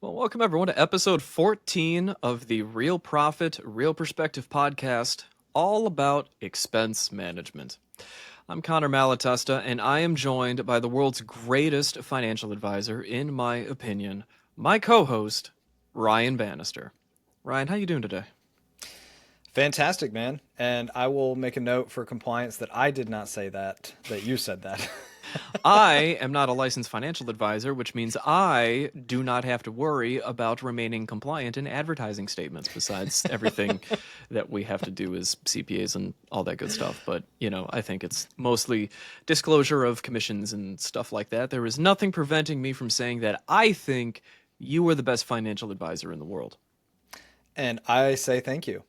Well, welcome everyone to episode 14 of the Real Profit, Real Perspective podcast, all about expense management. I'm Connor Malatesta, and I am joined by the world's greatest financial advisor, in my opinion, my co-host, Ryan Bannister. Ryan, how you doing today? Fantastic, man. And I will make a note for compliance that I did not say that you said that. I am not a licensed financial advisor, which means I do not have to worry about remaining compliant in advertising statements, besides everything that we have to do as CPAs and all that good stuff. But, I think it's mostly disclosure of commissions and stuff like that. There is nothing preventing me from saying that I think you are the best financial advisor in the world. And I say thank you.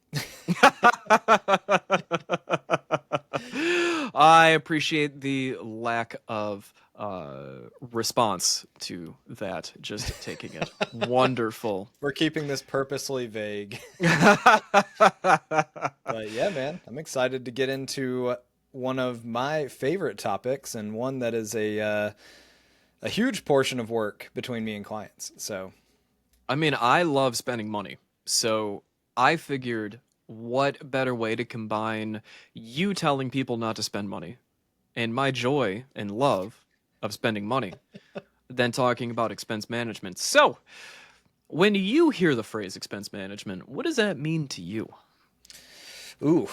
I appreciate the lack of response to that. Just taking it. Wonderful. We're keeping this purposely vague. But yeah, man, I'm excited to get into one of my favorite topics and one that is a huge portion of work between me and clients. So, I mean, I love spending money. So I figured, what better way to combine you telling people not to spend money and my joy and love of spending money than talking about expense management. So when you hear the phrase expense management, what does that mean to you? ooh,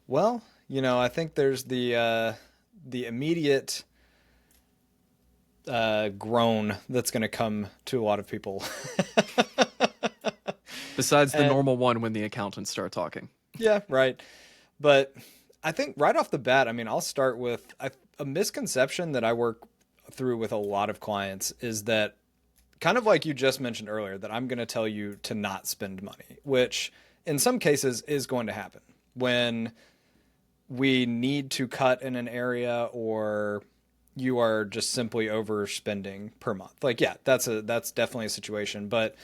well, I think there's the immediate groan that's going to come to a lot of people. Besides the normal one when the accountants start talking. Yeah, right. But I think right off the bat, I'll start with a misconception that I work through with a lot of clients is that, kind of like you just mentioned earlier, that I'm going to tell you to not spend money, which in some cases is going to happen when we need to cut in an area or you are just simply overspending per month. Like, yeah, that's definitely a situation. But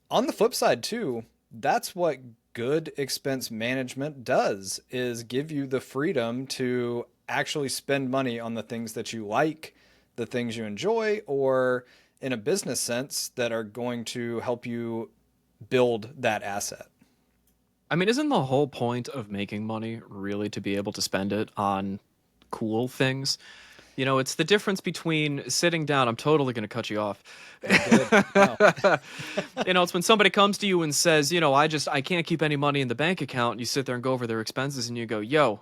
on the flip side too, that's what good expense management does, is give you the freedom to actually spend money on the things that you like, the things you enjoy, or in a business sense that are going to help you build that asset. I mean, isn't the whole point of making money really to be able to spend it on cool things? It's the difference between sitting down. I'm totally going to cut you off. Wow. It's when somebody comes to you and says, I can't keep any money in the bank account. And you sit there and go over their expenses and you go, yo,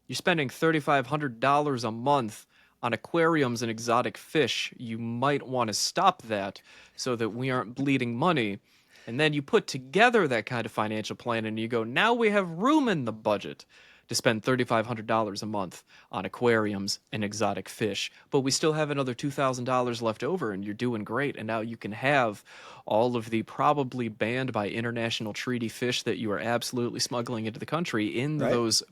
you're spending $3,500 a month on aquariums and exotic fish. You might want to stop that so that we aren't bleeding money. And then you put together that kind of financial plan and you go, now we have room in the budget to spend $3,500 a month on aquariums and exotic fish, but we still have another $2,000 left over and you're doing great. And now you can have all of the probably banned by international treaty fish that you are absolutely smuggling into the country in Right. those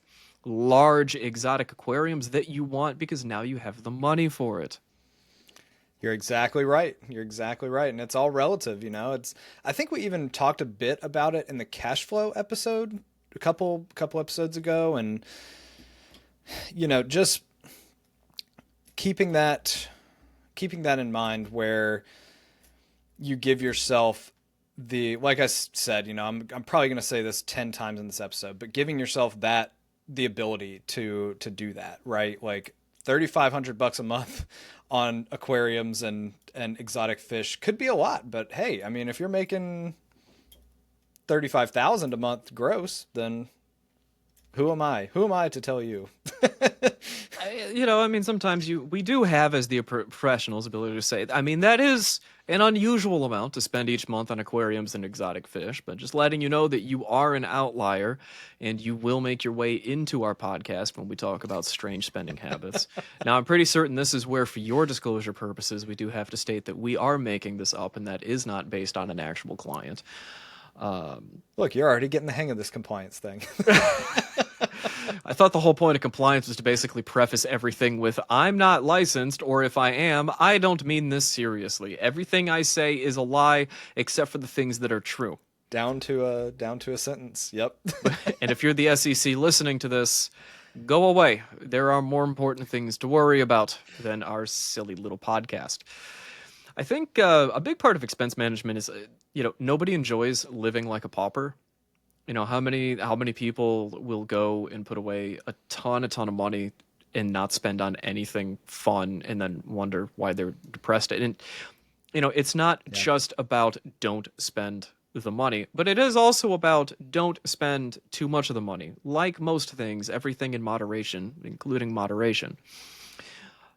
large exotic aquariums that you want, because now you have the money for it. You're exactly right. And it's all relative, I think we even talked a bit about it in the cash flow episode a couple episodes ago, and just keeping that in mind, where you give yourself like I said, I'm probably going to say this 10 times in this episode, but giving yourself the ability to do that, right? Like $3,500 a month on aquariums and exotic fish could be a lot, but hey, if you're making $35,000 a month gross, then who am I? Who am I to tell you? Sometimes we do have, as the professionals, ability to say, that is an unusual amount to spend each month on aquariums and exotic fish, but just letting you know that you are an outlier and you will make your way into our podcast when we talk about strange spending habits. Now, I'm pretty certain this is where, for your disclosure purposes, we do have to state that we are making this up and that is not based on an actual client. Look, you're already getting the hang of this compliance thing. I thought the whole point of compliance was to basically preface everything with, I'm not licensed, or if I am, I don't mean this seriously. Everything I say is a lie, except for the things that are true. Down to a sentence. Yep. And if you're the SEC listening to this, go away. There are more important things to worry about than our silly little podcast. I think a big part of expense management is, nobody enjoys living like a pauper. How many people will go and put away a ton of money and not spend on anything fun and then wonder why they're depressed. And it's not Yeah. just about don't spend the money, but it is also about don't spend too much of the money. Like most things, everything in moderation, including moderation.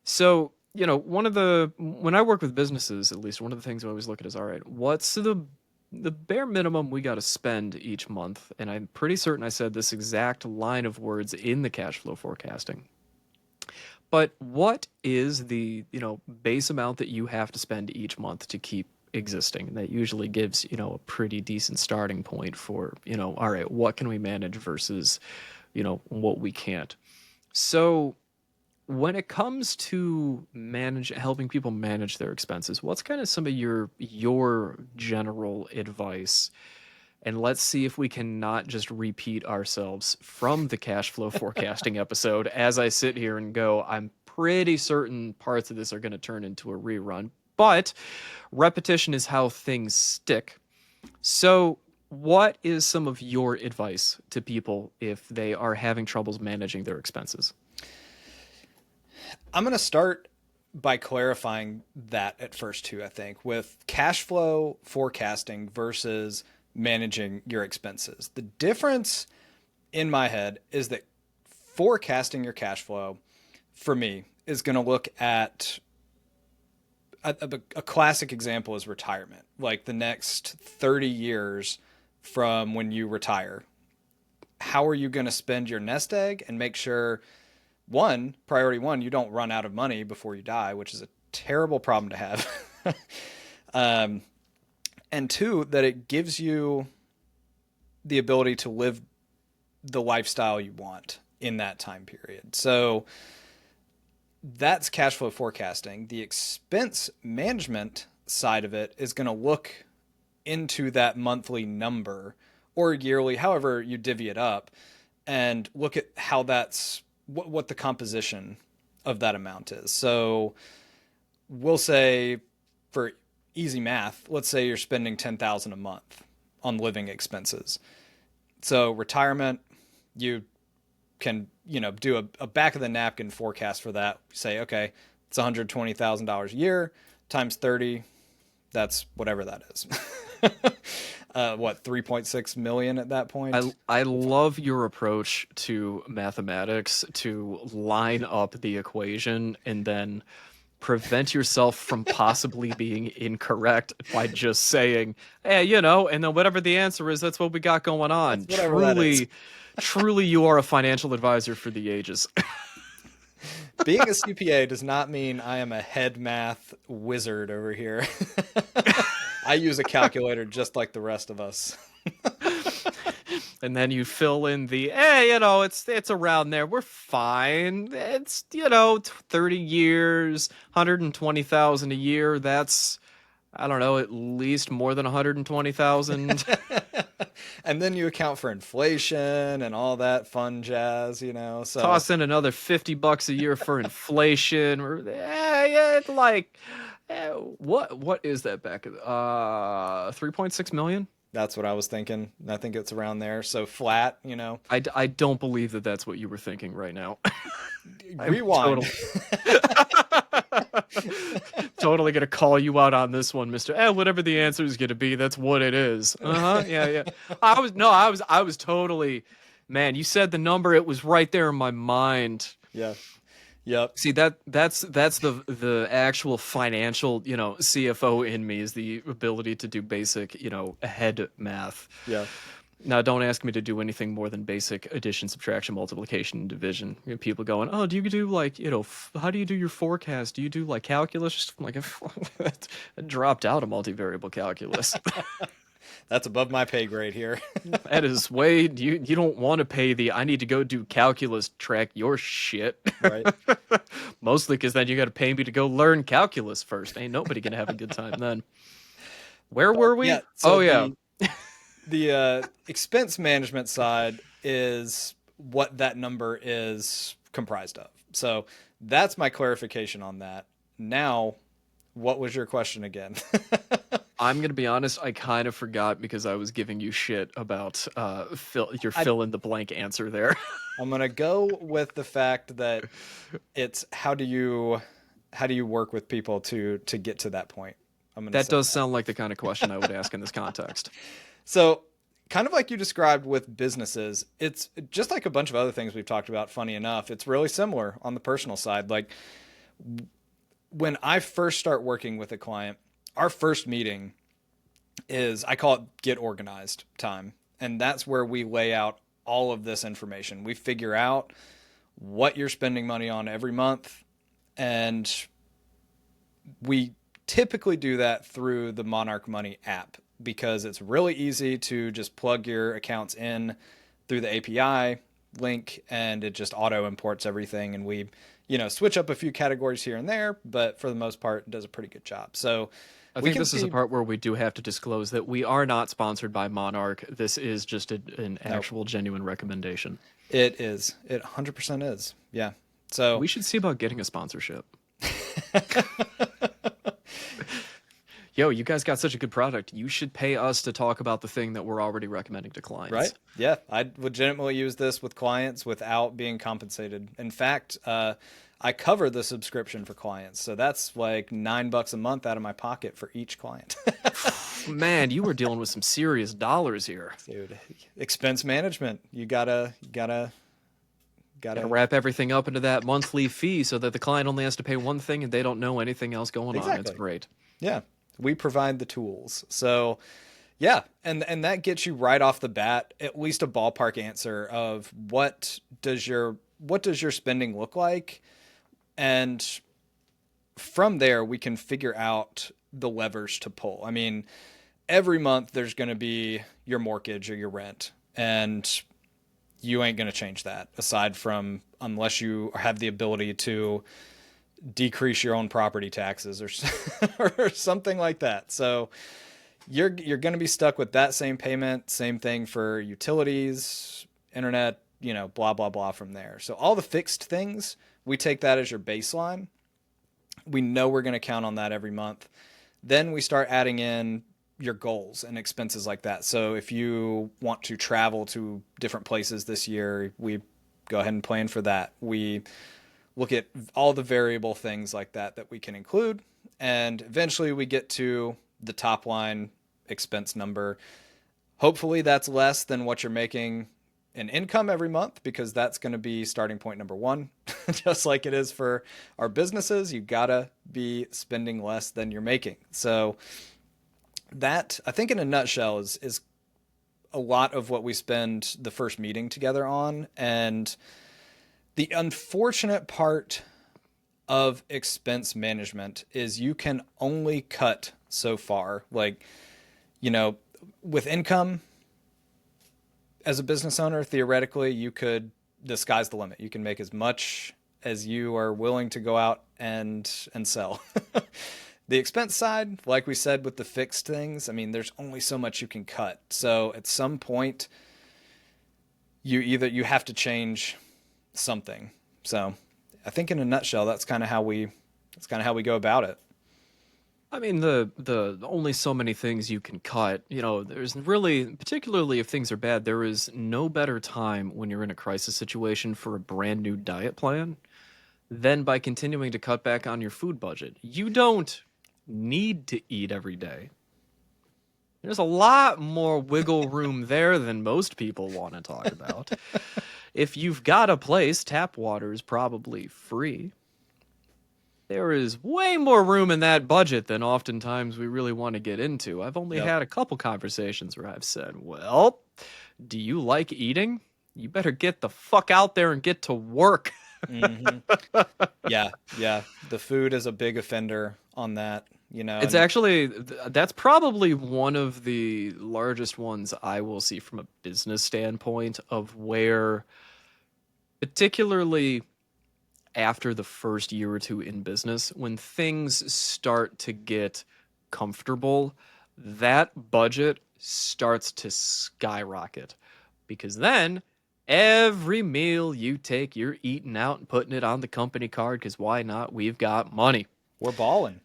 So, when I work with businesses, at least one of the things I always look at is, all right, what's the bare minimum we got to spend each month? And I'm pretty certain I said this exact line of words in the cash flow forecasting. But what is the, base amount that you have to spend each month to keep existing? That usually gives, a pretty decent starting point for, all right, what can we manage versus, what we can't. So when it comes to helping people manage their expenses, what's kind of some of your general advice? And let's see if we can not just repeat ourselves from the cash flow forecasting episode. As I sit here and go, I'm pretty certain parts of this are going to turn into a rerun, but repetition is how things stick. So, what is some of your advice to people if they are having troubles managing their expenses? I'm going to start by clarifying that at first too, I think, with cash flow forecasting versus managing your expenses. The difference in my head is that forecasting your cash flow for me is going to look at a classic example is retirement, like the next 30 years from when you retire. How are you going to spend your nest egg and make sure priority one, you don't run out of money before you die, which is a terrible problem to have. um, and two, that it gives you the ability to live the lifestyle you want in that time period. So that's cash flow forecasting. The expense management side of it is going to look into that monthly number or yearly, however you divvy it up, and look at how that's what the composition of that amount is. So we'll say, for easy math, let's say you're spending 10,000 a month on living expenses. So retirement, you can, do a back of the napkin forecast for that. Say, okay, it's $120,000 a year times 30. That's whatever that is. 3.6 million at that I point. I love your approach to mathematics to line up the equation and then prevent yourself from possibly being incorrect by just saying, "Hey, and then whatever the answer is, that's what we got going That's on." whatever that is. Truly, you are a financial advisor for the ages. Being a CPA does not mean I am a head math wizard over here. I use a calculator just like the rest of us. And then you fill in the, it's around there. We're fine. It's 30 years, 120,000 a year. That's, I don't know, at least more than 120,000. And then you account for inflation and all that fun jazz. So Toss in another $50 a year for inflation. Yeah, it's like, what is that back? 3.6 million. that's what I was thinking. I think it's around there. So flat. I don't believe that that's what you were thinking right now. I'm Rewind. Totally gonna call you out on this one, Mister. Whatever the answer is gonna be, that's what it is. Yeah, yeah. I was totally, man. You said the number; it was right there in my mind. Yeah. Yep. See that's the actual financial, CFO in me is the ability to do basic, head math. Yeah. Now, don't ask me to do anything more than basic addition, subtraction, multiplication, and division. People going, oh, do you do like, how do you do your forecast? Do you do like calculus? I'm like, I dropped out of multivariable calculus. That's above my pay grade here. That is way, you don't want to pay I need to go do calculus track your shit. Right. Mostly because then you got to pay me to go learn calculus first. Ain't nobody going to have a good time then. Where were we? Yeah. So Oh, yeah. The expense management side is what that number is comprised of. So that's my clarification on that. Now, what was your question again? I'm gonna be honest, I kind of forgot because I was giving you shit about your I, fill in the blank answer there. I'm gonna go with the fact that it's how do you work with people to get to that point? I'm gonna That say does that. sound like the kind of question I would ask in this context. So, kind of like you described with businesses, it's just like a bunch of other things we've talked about. Funny enough, it's really similar on the personal side. Like when I first start working with a client, our first meeting is, I call it get organized time. And that's where we lay out all of this information. We figure out what you're spending money on every month. And we typically do that through the Monarch Money app because it's really easy to just plug your accounts in through the API link and it just auto imports everything. And we, switch up a few categories here and there, but for the most part, it does a pretty good job. So I we think can this is a see, part where we do have to disclose that we are not sponsored by Monarch. This is just an no, actual genuine recommendation. it is. It 100% is. Yeah. So We should see about getting a sponsorship. Yo, you guys got such a good product. You should pay us to talk about the thing that we're already recommending to clients. right? Yeah, I legitimately use this with clients without being compensated. In fact, I cover the subscription for clients, so that's like $9 a month out of my pocket for each client. Man, you were dealing with some serious dollars here. Dude, expense management. Gotta Gotta wrap everything up into that monthly fee so that the client only has to pay one thing and they don't know anything else going on. It's exactly. great. Yeah, we provide the tools. So yeah, and that gets you right off the bat at least a ballpark answer of what does your spending look like, and from there we can figure out the levers to pull. I mean, every month there's going to be your mortgage or your rent, and you ain't going to change that aside from unless you have the ability to decrease your own property taxes or or something like that. So you're going to be stuck with that same payment, same thing for utilities, internet, blah blah blah from there. So all the fixed things, we take that as your baseline. We know we're going to count on that every month. Then we start adding in your goals and expenses like that. So if you want to travel to different places this year, we go ahead and plan for that. We look at all the variable things like that we can include. And eventually we get to the top line expense number. Hopefully that's less than what you're making in income every month, because that's going to be starting point number one. Just like it is for our businesses, you gotta be spending less than you're making. So that, I think in a nutshell, is a lot of what we spend the first meeting together on. And the unfortunate part of expense management is you can only cut so far. Like, with income as a business owner, theoretically, the sky's the limit. You can make as much as you are willing to go out and sell. The expense side, like we said with the fixed things, I mean, there's only so much you can cut. So at some point, you have to change something. So I think in a nutshell, that's kind of how we go about it. I mean, the only so many things you can cut. There's really, particularly if things are bad, there is no better time when you're in a crisis situation for a brand new diet plan than by continuing to cut back on your food budget. You don't need to eat every day. There's a lot more wiggle room there than most people want to talk about. If you've got a place, tap water is probably free. There is way more room in that budget than oftentimes we really want to get into. I've only Yep. had a couple conversations where I've said, well, do you like eating? You better get the fuck out there and get to work. Hmm. Yeah, yeah. The food is a big offender on that, It's and actually, that's probably one of the largest ones I will see from a business standpoint of where, particularly after the first year or two in business, when things start to get comfortable, that budget starts to skyrocket because then every meal you take, you're eating out and putting it on the company card because why not? We've got money. We're balling.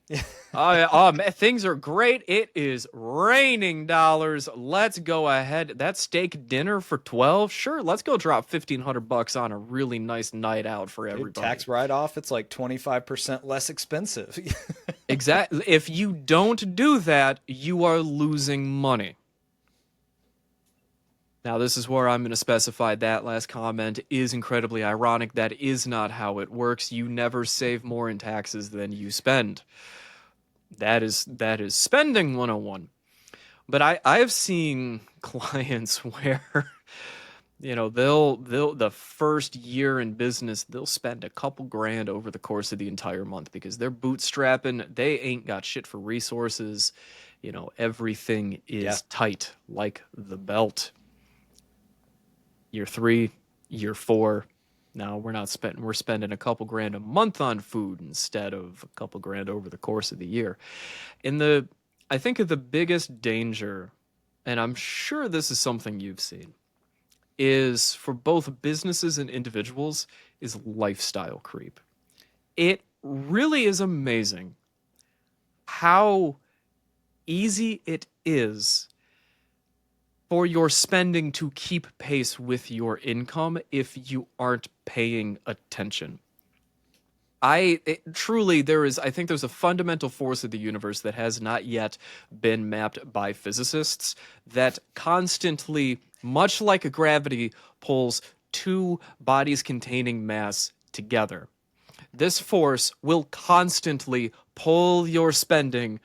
Man, things are great. It is raining dollars. Let's go ahead. That steak dinner for 12. Sure, let's go drop $1,500 on a really nice night out for Dude, everybody. tax write-off, it's like 25% less expensive. Exactly. If you don't do that, you are losing money. Now, this is where I'm going to specify that last comment is incredibly ironic. That is not how it works. You never save more in taxes than you spend. That is spending 101. But I've seen clients where they'll the first year in business they'll spend a couple grand over the course of the entire month because they're bootstrapping. They ain't got shit for resources. Everything Yeah. is tight like the belt. Year 3, year 4. Now we're spending a couple grand a month on food instead of a couple grand over the course of the year. In the I think of the biggest danger, and I'm sure this is something you've seen, is for both businesses and individuals is lifestyle creep. It really is amazing how easy it is for your spending to keep pace with your income if you aren't paying attention. Truly, I think there's a fundamental force of the universe that has not yet been mapped by physicists that constantly, much like a gravity, pulls two bodies containing mass together. This force will constantly pull your spending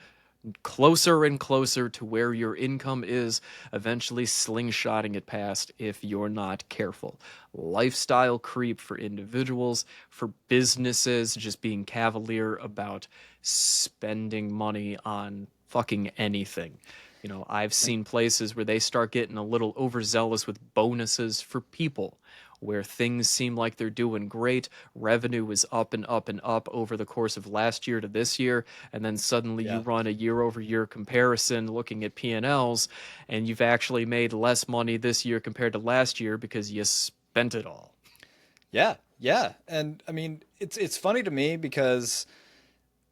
closer and closer to where your income is, eventually slingshotting it past if you're not careful. Lifestyle creep for individuals, for businesses, just being cavalier about spending money on fucking anything. I've seen places where they start getting a little overzealous with bonuses for people where things seem like they're doing great. Revenue is up and up and up over the course of last year to this year. And then suddenly you Yeah. run a year over year comparison looking at P&Ls, and you've actually made less money this year compared to last year because you spent it all. Yeah. Yeah. And I mean, it's funny to me because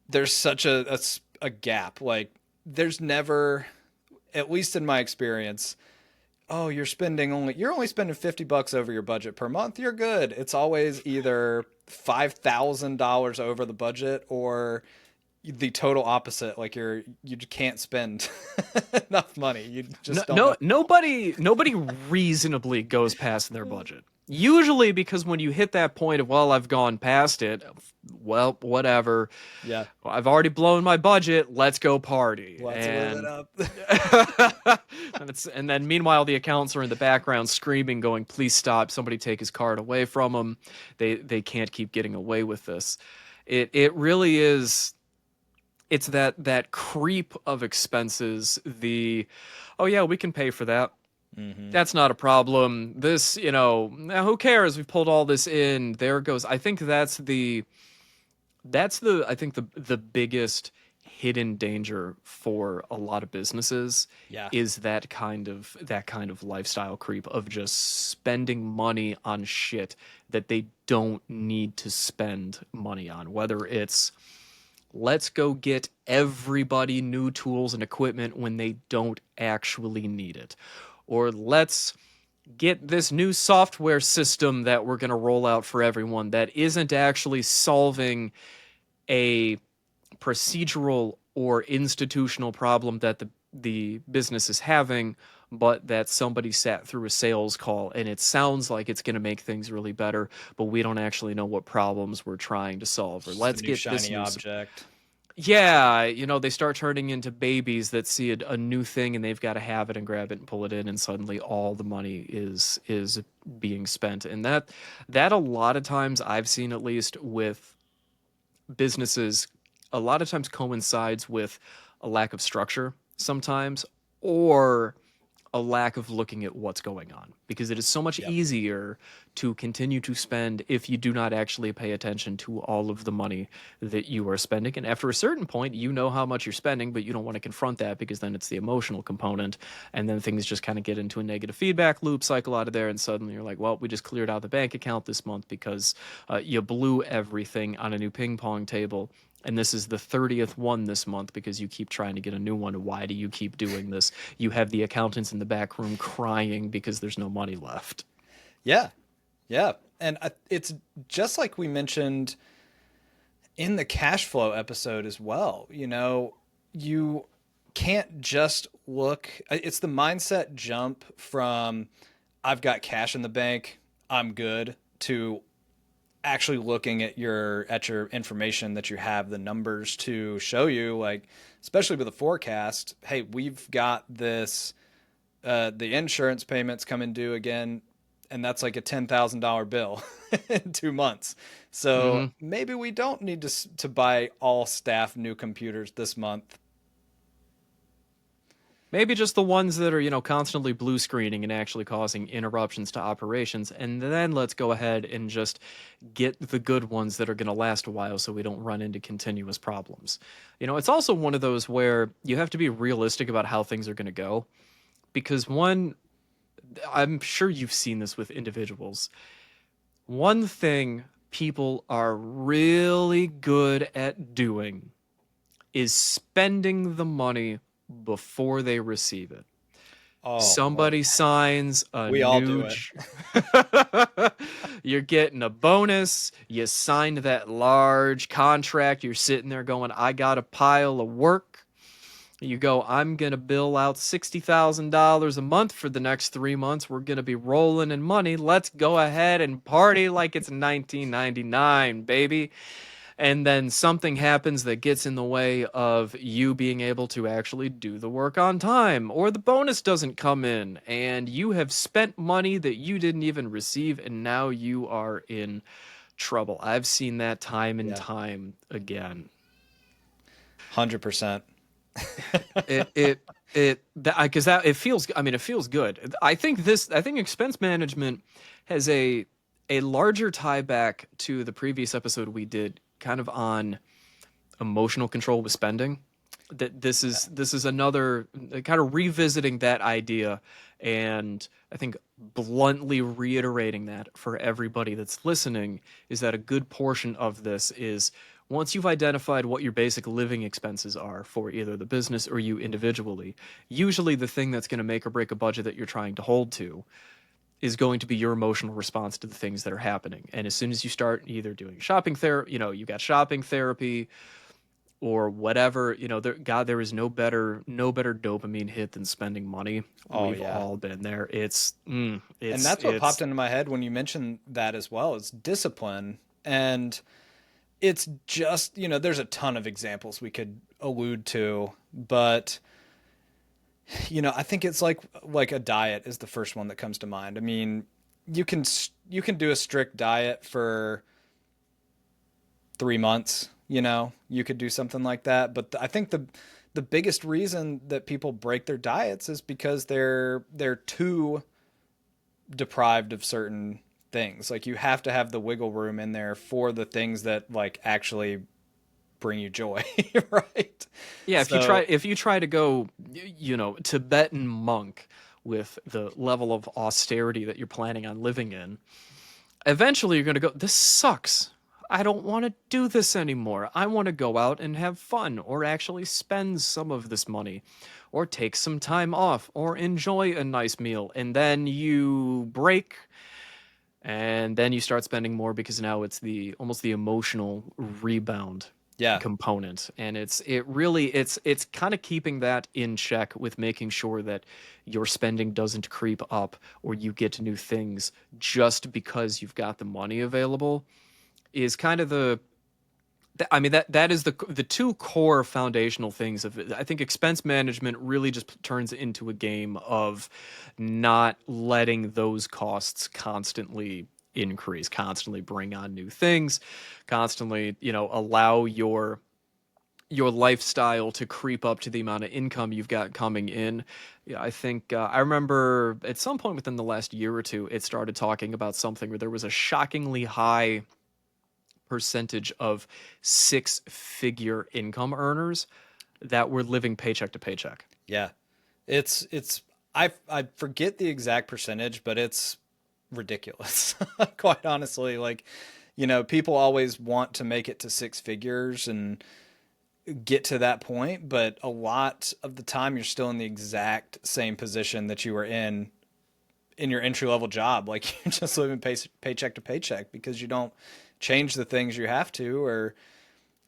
there's such a gap. Like there's never, at least in my experience, oh, you're only spending $50 over your budget per month. You're good. It's always either $5,000 over the budget or the total opposite. Like you can't spend enough money. You No, just don't know. no, nobody reasonably goes past their budget. Usually, because when you hit that point of, well, I've gone past it, well, whatever. Yeah. I've already blown my budget. Let's go party. Let's live it up. And then meanwhile, the accounts are in the background screaming, going, "Please stop! Somebody take his card away from him. They can't keep getting away with this." It really is. It's that creep of expenses. Oh yeah, we can pay for that. Hmm. That's not a problem. This, who cares? We've pulled all this in. There goes. I think I think the biggest hidden danger for a lot of businesses Yeah. is that kind of lifestyle creep of just spending money on shit that they don't need to spend money on. Whether it's let's go get everybody new tools and equipment when they don't actually need it, or let's get this new software system that we're going to roll out for everyone that isn't actually solving a procedural or institutional problem that the business is having, but that somebody sat through a sales call and it sounds like it's going to make things really better, but we don't actually know what problems we're trying to solve. Or Just a let's new get this shiny new object. yeah, they start turning into babies that see a new thing and they've got to have it and grab it and pull it in, and suddenly all the money is being spent. And that a lot of times I've seen, at least with businesses, a lot of times coincides with a lack of structure sometimes, or a lack of looking at what's going on, because it is so much Yep. easier to continue to spend if you do not actually pay attention to all of the money that you are spending. And after a certain point, you know how much you're spending, but you don't want to confront that because then it's the emotional component. And then things just kind of get into a negative feedback loop cycle out of there. And suddenly you're like, well, we just cleared out the bank account this month because you blew everything on a new ping pong table. and this is the 30th one this month because you keep trying to get a new one. Why do you keep doing this? You have the accountants in the back room crying because there's no money left. Yeah. Yeah. And it's just like we mentioned in the cash flow episode as well. You can't just look, it's the mindset jump from I've got cash in the bank, I'm good, to actually looking at your information that you have, the numbers to show you, like, especially with a forecast, hey, we've got this, the insurance payments coming due again, and that's like a $10,000 bill in 2 months. So Hmm. maybe we don't need to buy all staff new computers this month. Maybe just the ones that are, constantly blue screening and actually causing interruptions to operations. And then let's go ahead and just get the good ones that are going to last a while so we don't run into continuous problems. It's also one of those where you have to be realistic about how things are going to go. Because I'm sure you've seen this with individuals. One thing people are really good at doing is spending the money before they receive it. Oh Somebody Lord, signs a we all do it. You're getting a bonus. You signed that large contract. You're sitting there going, I got a pile of work. You go, I'm going to bill out $60,000 a month for the next 3 months. We're going to be rolling in money. Let's go ahead and party like it's 1999, baby. And then something happens that gets in the way of you being able to actually do the work on time, or the bonus doesn't come in, and you have spent money that you didn't even receive, and now you are in trouble. I've seen that time and Yeah, time again. 100%. It because that it feels, I mean, it feels good. I think expense management has a larger tie back to the previous episode we did kind of on emotional control with spending. That this is another kind of revisiting that idea, and I think bluntly reiterating that for everybody that's listening is that a good portion of this is once you've identified what your basic living expenses are for either the business or you individually, usually the thing that's going to make or break a budget that you're trying to hold to is going to be your emotional response to the things that are happening. And as soon as you start either doing shopping therapy, you got shopping therapy or whatever, there is no better dopamine hit than spending money. Oh We've yeah. all been there. And that's what popped into my head when you mentioned that as well, is discipline. And it's just, there's a ton of examples we could allude to, but I think it's like a diet is the first one that comes to mind. I mean, you can do a strict diet for 3 months. You could do something like that. But I think the biggest reason that people break their diets is because they're too deprived of certain things. Like, you have to have the wiggle room in there for the things that like actually bring you joy, right? Yeah, So if you try to go, Tibetan monk with the level of austerity that you're planning on living in, eventually you're going to go, this sucks. I don't want to do this anymore. I want to go out and have fun or actually spend some of this money or take some time off or enjoy a nice meal. And then you break and then you start spending more because now it's the almost the emotional rebound yeah, component, and it's kind of keeping that in check with making sure that your spending doesn't creep up or you get new things just because you've got the money available is kind of I mean that is the two core foundational things of it. I think expense management really just turns into a game of not letting those costs constantly increase, constantly bring on new things, constantly, allow your lifestyle to creep up to the amount of income you've got coming in. Yeah, I think I remember at some point within the last year or two, it started talking about something where there was a shockingly high percentage of six-figure income earners that were living paycheck to paycheck. yeah. It's I forget the exact percentage, but it's ridiculous. Quite honestly, like, People always want to make it to six figures and get to that point, but a lot of the time you're still in the exact same position that you were in your entry level job. Like you're just living paycheck to paycheck because you don't change the things you have to or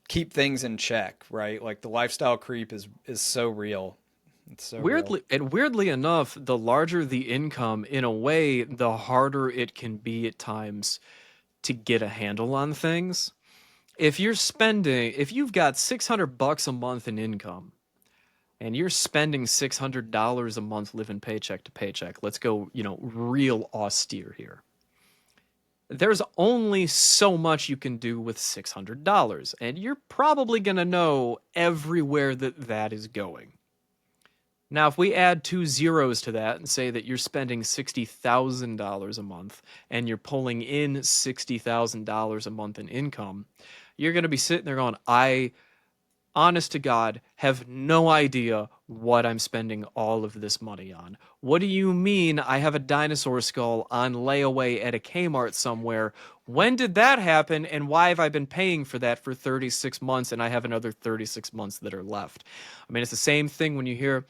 keep things in check, right? Like the lifestyle creep is so real. It's so real. Weirdly enough, the larger the income, in a way, the harder it can be at times to get a handle on things. If you've got 600 bucks a month in income and you're spending $600 a month living paycheck to paycheck, let's go, real austere here. There's only so much you can do with $600, and you're probably going to know everywhere that is going. Now, if we add two zeros to that and say that you're spending $60,000 a month and you're pulling in $60,000 a month in income, you're going to be sitting there going, I, honest to God, have no idea what I'm spending all of this money on. What do you mean I have a dinosaur skull on layaway at a Kmart somewhere? When did that happen, and why have I been paying for that for 36 months and I have another 36 months that are left? I mean, it's the same thing when you hear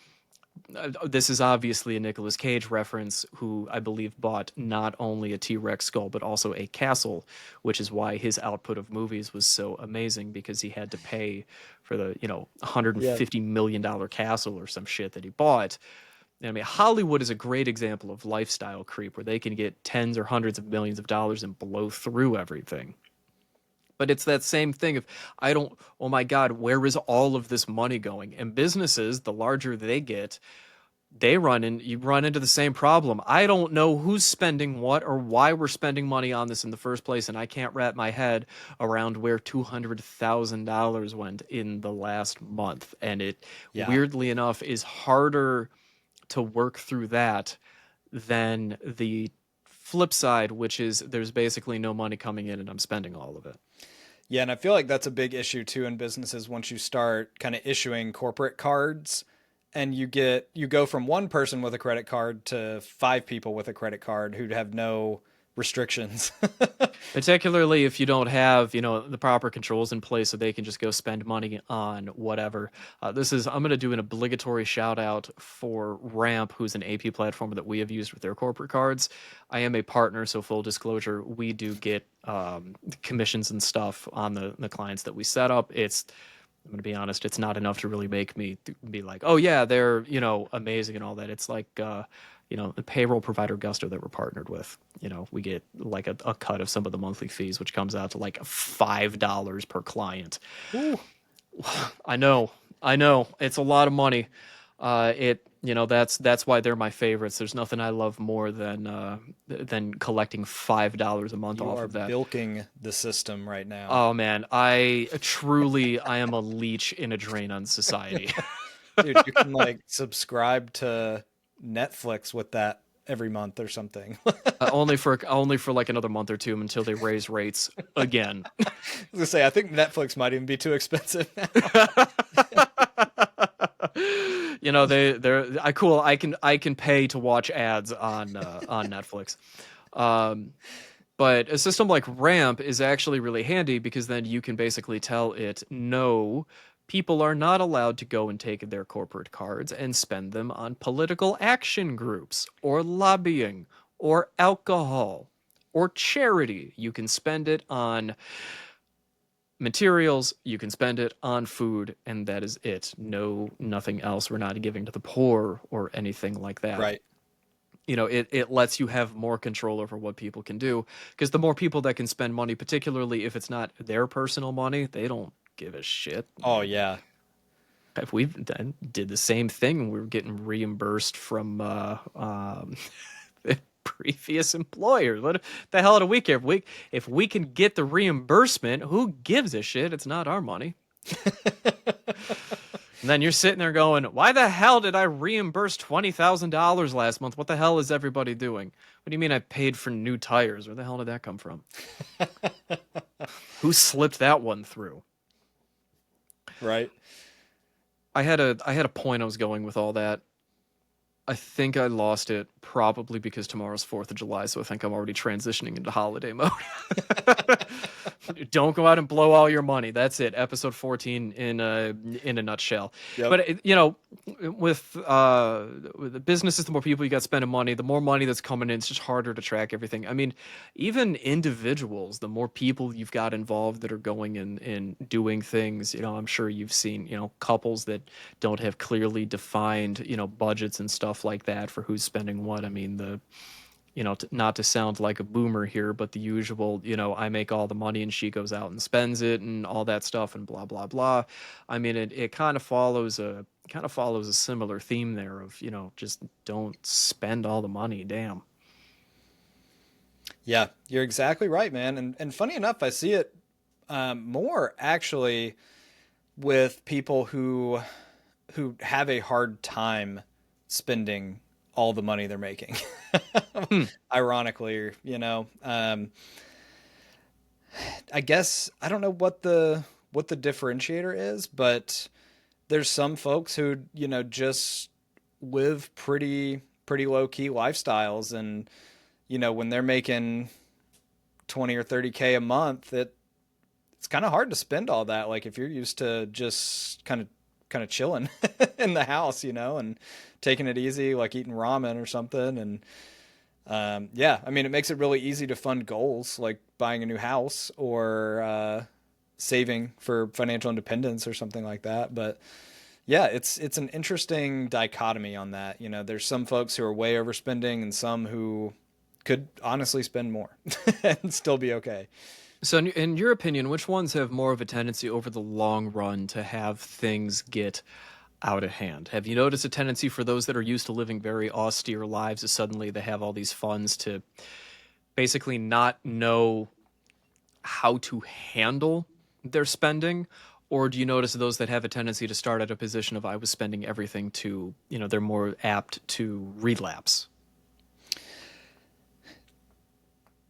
this is obviously a Nicolas Cage reference, who I believe bought not only a T-Rex skull, but also a castle, which is why his output of movies was so amazing, because he had to pay for the, Yeah. $150 million castle or some shit that he bought. And I mean, Hollywood is a great example of lifestyle creep, where they can get tens or hundreds of millions of dollars and blow through everything. But it's that same thing of, oh my God, where is all of this money going? And businesses, the larger they get, you run into the same problem. I don't know who's spending what or why we're spending money on this in the first place, and I can't wrap my head around where $200,000 went in the last month. And it, Yeah. weirdly enough, is harder to work through that than the flip side, which is there's basically no money coming in and I'm spending all of it. Yeah, and I feel like that's a big issue too in businesses once you start kind of issuing corporate cards and you go from one person with a credit card to five people with a credit card who have no restrictions. Particularly if you don't have, the proper controls in place so they can just go spend money on whatever. I'm going to do an obligatory shout out for Ramp, who's an AP platform that we have used with their corporate cards. I am a partner, so full disclosure, we do get commissions and stuff on the clients that we set up. I'm going to be honest, it's not enough to really make me be like, oh yeah, they're, amazing and all that. It's like, the payroll provider Gusto that we're partnered with, we get like a cut of some of the monthly fees, which comes out to like $5 per client. Ooh. I know, it's a lot of money. That's why they're my favorites. There's nothing I love more than collecting $5 a month You off are of that. bilking the system right now. Oh man, I am a leech in a drain on society. Dude, you can like subscribe to Netflix with that every month or something. Only for like another month or two until they raise rates again. I was gonna say, I think Netflix might even be too expensive now. I can pay to watch ads on Netflix. But a system like Ramp is actually really handy, because then you can basically tell it, no, people are not allowed to go and take their corporate cards and spend them on political action groups or lobbying or alcohol or charity. You can spend it on materials, you can spend it on food, and that is it. No, nothing else. We're not giving to the poor or anything like that. Right. It lets you have more control over what people can do, because the more people that can spend money, particularly if it's not their personal money, they don't give a shit. Oh yeah. If we then did the same thing, we were getting reimbursed from previous employers. What the hell do we care? If we can get the reimbursement, who gives a shit? It's not our money. And then you're sitting there going, why the hell did I reimburse $20,000 last month? What the hell is everybody doing? What do you mean I paid for new tires? Where the hell did that come from? Who slipped that one through? Right. I had a point I was going with all that. I think I lost it probably because tomorrow's 4th of July, so I think I'm already transitioning into holiday mode. Don't go out and blow all your money. That's it. Episode 14 in a nutshell. Yep. But with the businesses, the more people you got spending money, the more money that's coming in. It's just harder to track everything. I mean, even individuals, the more people you've got involved that are going in doing things. I'm sure you've seen couples that don't have clearly defined budgets and stuff like that for who's spending what. I mean, not to sound like a boomer here, but the usual, I make all the money and she goes out and spends it and all that stuff and blah blah blah. I mean, it kind of follows a similar theme there of just don't spend all the money. Damn. Yeah, you're exactly right, man. And funny enough, I see it more actually with people who have a hard time spending all the money they're making. Hmm. Ironically, I guess I don't know what the differentiator is, but there's some folks who, just live pretty low key lifestyles, and when they're making 20 or 30K a month, it's kind of hard to spend all that. Like if you're used to just kind of chilling in the house, and taking it easy, like eating ramen or something. And yeah, I mean, it makes it really easy to fund goals like buying a new house or saving for financial independence or something like that. But yeah, it's an interesting dichotomy on that. There's some folks who are way overspending and some who could honestly spend more and still be okay. So, in your opinion, which ones have more of a tendency over the long run to have things get out of hand? Have you noticed a tendency for those that are used to living very austere lives to suddenly they have all these funds to basically not know how to handle their spending? Or do you notice those that have a tendency to start at a position of I was spending everything to, they're more apt to relapse?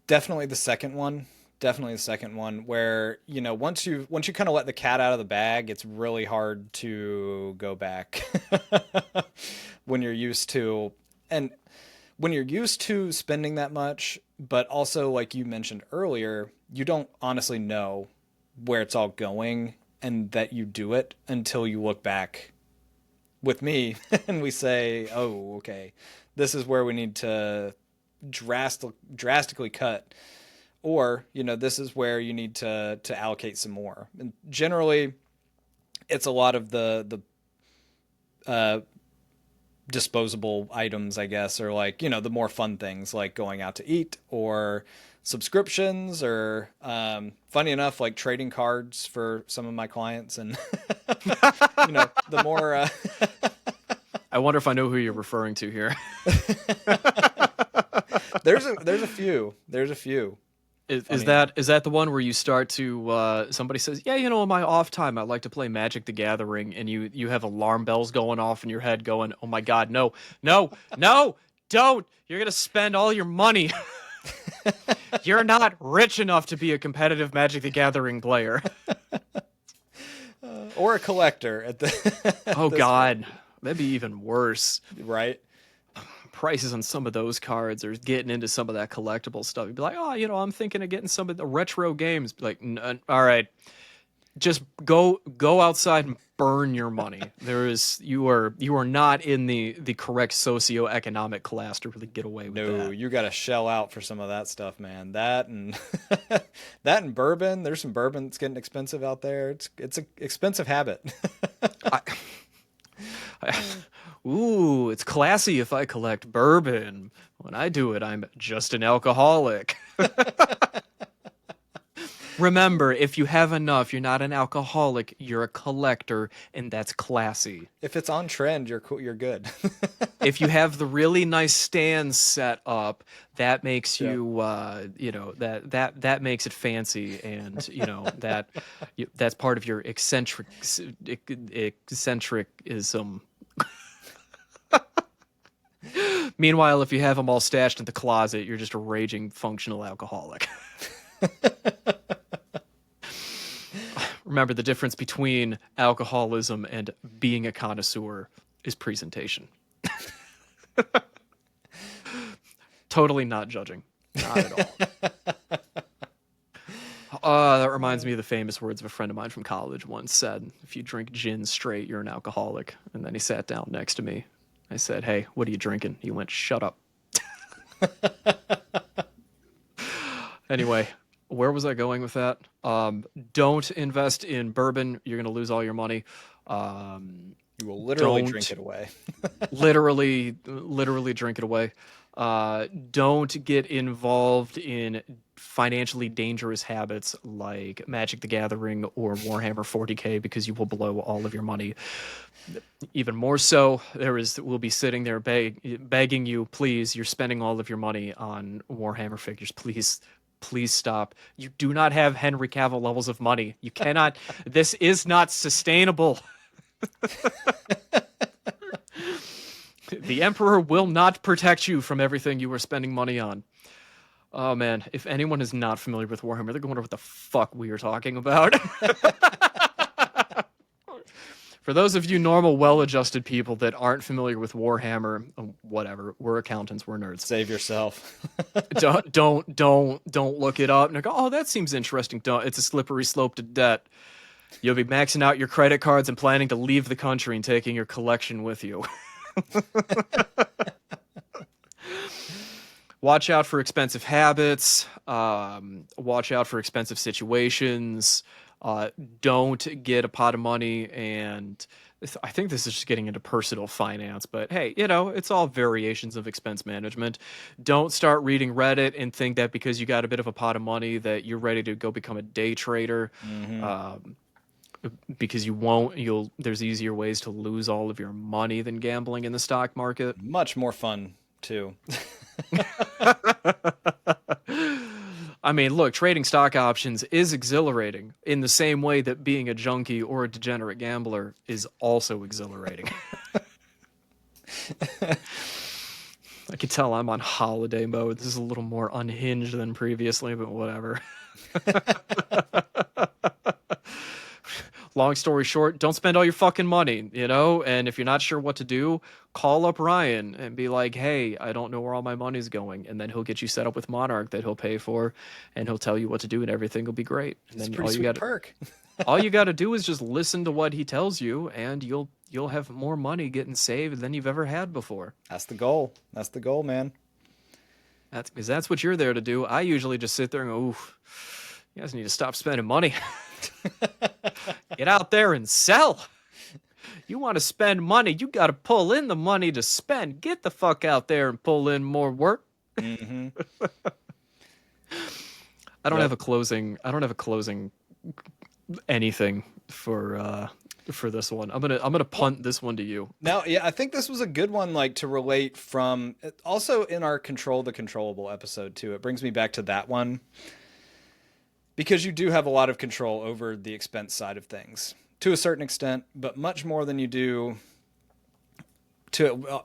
Definitely the second one. Definitely the second one where, once you kind of let the cat out of the bag, it's really hard to go back when you're used to, and when you're used to spending that much, but also like you mentioned earlier, you don't honestly know where it's all going and that you do it until you look back with me and we say, oh, okay, this is where we need to drastically cut, or this is where you need to allocate some more. And generally it's a lot of the uh disposable items, I guess, or like the more fun things like going out to eat or subscriptions, or funny enough, like trading cards for some of my clients. And the more I wonder if I know who you're referring to here. there's a few. Is Funny that enough. is that the one where you start to somebody says, yeah, in my off time I like to play Magic the Gathering, and you have alarm bells going off in your head going, oh my god, no, no, no, don't, you're gonna spend all your money. You're not rich enough to be a competitive Magic the Gathering player. Or a collector at the Oh at this point, god, that'd be even worse. right? Prices on some of those cards or getting into some of that collectible stuff. You'd be like, oh, I'm thinking of getting some of the retro games. Like, all right, just go outside and burn your money. You are not in the correct socioeconomic class to really get away with No, that. you got to shell out for some of that stuff, man. That and that and bourbon. There's some bourbon that's getting expensive out there. It's an expensive habit. I, ooh, it's classy if I collect bourbon. When I do it, I'm just an alcoholic. Remember, if you have enough, you're not an alcoholic, you're a collector, and that's classy. If it's on trend, you're cool. You're good. If you have the really nice stands set up, that makes Yep. you, that makes it fancy, and that's part of your eccentricism. Meanwhile, if you have them all stashed in the closet, you're just a raging functional alcoholic. Remember, the difference between alcoholism and being a connoisseur is presentation. Totally not judging. Not at all. That reminds me of the famous words of a friend of mine from college once said, if you drink gin straight, you're an alcoholic. And then he sat down next to me. I said, hey, what are you drinking? He went, shut up. Anyway, where was I going with that? Don't invest in bourbon. You're going to lose all your money. You will literally drink Don't it away. literally drink it away. Don't get involved in financially dangerous habits like Magic the Gathering or Warhammer 40K because you will blow all of your money. Even more so, we'll be sitting there begging you, please, you're spending all of your money on Warhammer figures. Please stop. You do not have Henry Cavill levels of money. You cannot. This is not sustainable. The Emperor will not protect you from everything you are spending money on. Oh man, if anyone is not familiar with Warhammer, they're going to wonder what the fuck we are talking about. For those of you normal, well-adjusted people that aren't familiar with Warhammer, whatever, we're accountants, we're nerds. Save yourself. Don't look it up and go, oh, that seems interesting. Don't. It's a slippery slope to debt. You'll be maxing out your credit cards and planning to leave the country and taking your collection with you. Watch out for expensive habits. Watch out for expensive situations. Don't get a pot of money. And I think this is just getting into personal finance, but hey, it's all variations of expense management. Don't start reading Reddit and think that because you got a bit of a pot of money that you're ready to go become a day trader. Mm-hmm. Because you won't. There's easier ways to lose all of your money than gambling in the stock market. Much more fun too. I mean, look, trading stock options is exhilarating in the same way that being a junkie or a degenerate gambler is also exhilarating. I can tell I'm on holiday mode. This is a little more unhinged than previously, but whatever. Long story short, don't spend all your fucking money, and if you're not sure what to do, call up Ryan and be like, hey, I don't know where all my money's going. And then he'll get you set up with Monarch that he'll pay for, and he'll tell you what to do, and everything will be great. And It's then a pretty sweet perk. all you got to do is just listen to what he tells you, and you'll have more money getting saved than you've ever had before. That's the goal. That's the goal, man. That's what you're there to do. I usually just sit there and go, oof, you guys need to stop spending money. Get out there and sell. You want to spend money, you got to pull in the money to spend. Get the fuck out there and pull in more work. Mm-hmm. I don't have a closing anything for this one. I'm gonna punt this one to you. Now, yeah, I think this was a good one, like to relate from also in our Control the Controllable episode too. It brings me back to that one. Because you do have a lot of control over the expense side of things to a certain extent, but much more than you do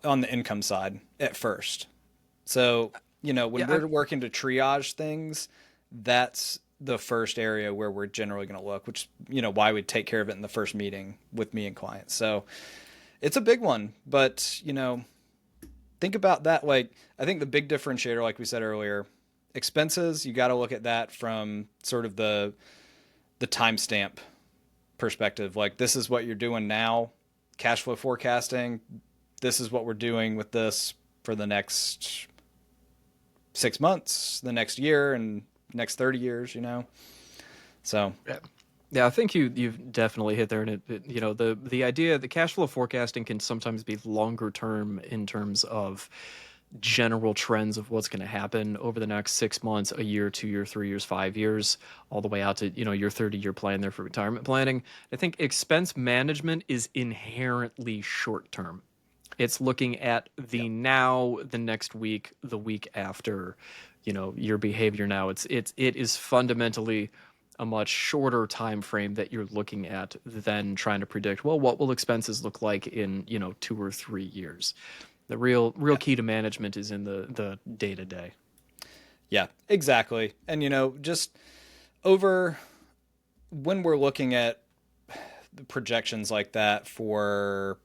on the income side at first. So, when we're working to triage things, that's the first area where we're generally going to look, which, why we take care of it in the first meeting with me and clients. So it's a big one, but, think about that. Like, I think the big differentiator, like we said earlier, expenses, you got to look at that from sort of the timestamp perspective. Like, this is what you're doing now, cash flow forecasting. This is what we're doing with this for the next 6 months, the next year, and next 30 years, So yeah, I think you've definitely hit there. And the idea, the cash flow forecasting can sometimes be longer term in terms of general trends of what's going to happen over the next 6 months, a year, 2 years, 3 years, 5 years, all the way out to, your 30-year plan there for retirement planning. I think expense management is inherently short term. It's looking at the now, the next week, the week after, your behavior now. It is fundamentally a much shorter time frame that you're looking at than trying to predict, well, what will expenses look like in, 2 or 3 years. The real key to management is in the day-to-day. Yeah, exactly. And, just over when we're looking at projections like that for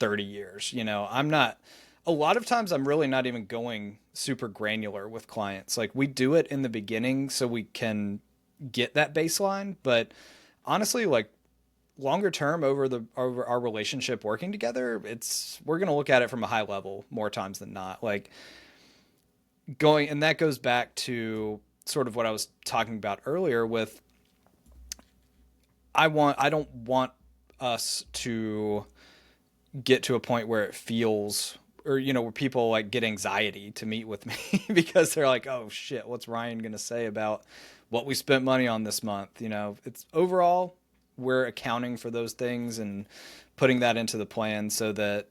30 years, I'm not a lot of times I'm really not even going super granular with clients. Like we do it in the beginning so we can get that baseline, but honestly, like longer term over our relationship working together, we're going to look at it from a high level more times than not. Like going, and that goes back to sort of what I was talking about earlier with I don't want us to get to a point where it feels, or where people like get anxiety to meet with me because they're like, oh shit, what's Ryan going to say about what we spent money on this month? It's overall we're accounting for those things and putting that into the plan so that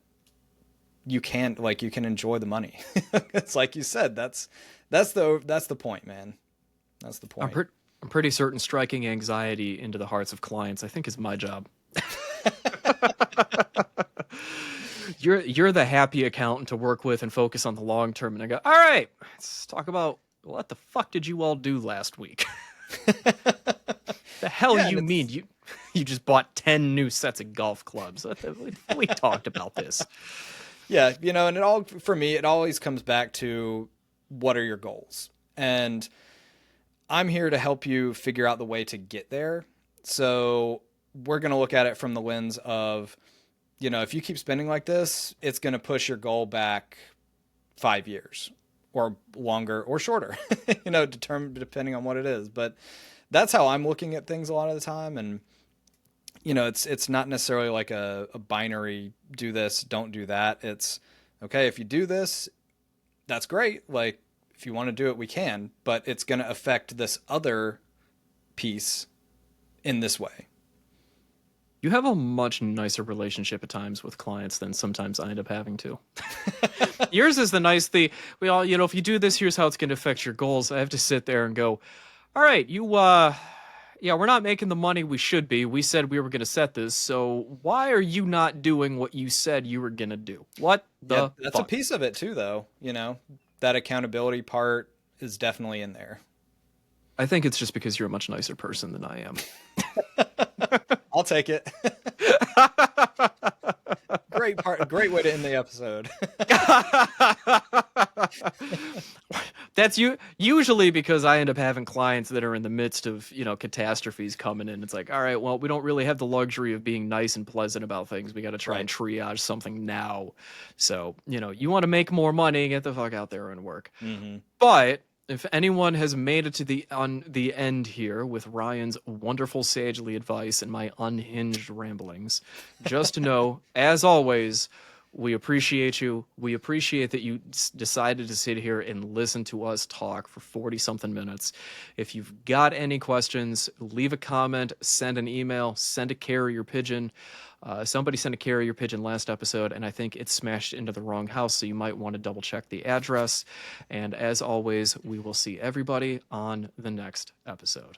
you can enjoy the money. It's like you said, that's the point, man. That's the I'm, point. per- I'm pretty certain striking anxiety into the hearts of clients, I think, is my job. You're the happy accountant to work with and focus on the long term. And I go, all right, let's talk about what the fuck did you all do last week? The hell Yeah, and you mean you just bought 10 new sets of golf clubs? We talked about this. yeah, and for me, it always comes back to what are your goals? And I'm here to help you figure out the way to get there. So we're going to look at it from the lens of, if you keep spending like this, it's going to push your goal back 5 years or longer or shorter, depending on what it is. But that's how I'm looking at things a lot of the time. And, it's not necessarily like a binary, do this, don't do that. It's okay. If you do this, that's great. Like if you want to do it, we can, but it's going to affect this other piece in this way. You have a much nicer relationship at times with clients than sometimes I end up having to. Yours is the nice thing. We all, if you do this, here's how it's going to affect your goals. I have to sit there and go, all right, yeah, we're not making the money we should be. We said we were going to set this. So why are you not doing what you said you were going to do? What Yeah, the that's a fuck? piece of it too, though. That accountability part is definitely in there. I think it's just because you're a much nicer person than I am. I'll take it. Great way to end the episode. That's usually because I end up having clients that are in the midst of, catastrophes coming in. It's like, all right, well, we don't really have the luxury of being nice and pleasant about things. We got to try and triage something now. So, you want to make more money, get the fuck out there and work. Mm-hmm. But if anyone has made it to the end here with Ryan's wonderful sagely advice and my unhinged ramblings, just know, as always, we appreciate you. We appreciate that you decided to sit here and listen to us talk for 40 something minutes. If you've got any questions, leave a comment, send an email, send a carrier pigeon. Somebody sent a carrier pigeon last episode, and I think it smashed into the wrong house, so you might want to double check the address. And as always, we will see everybody on the next episode.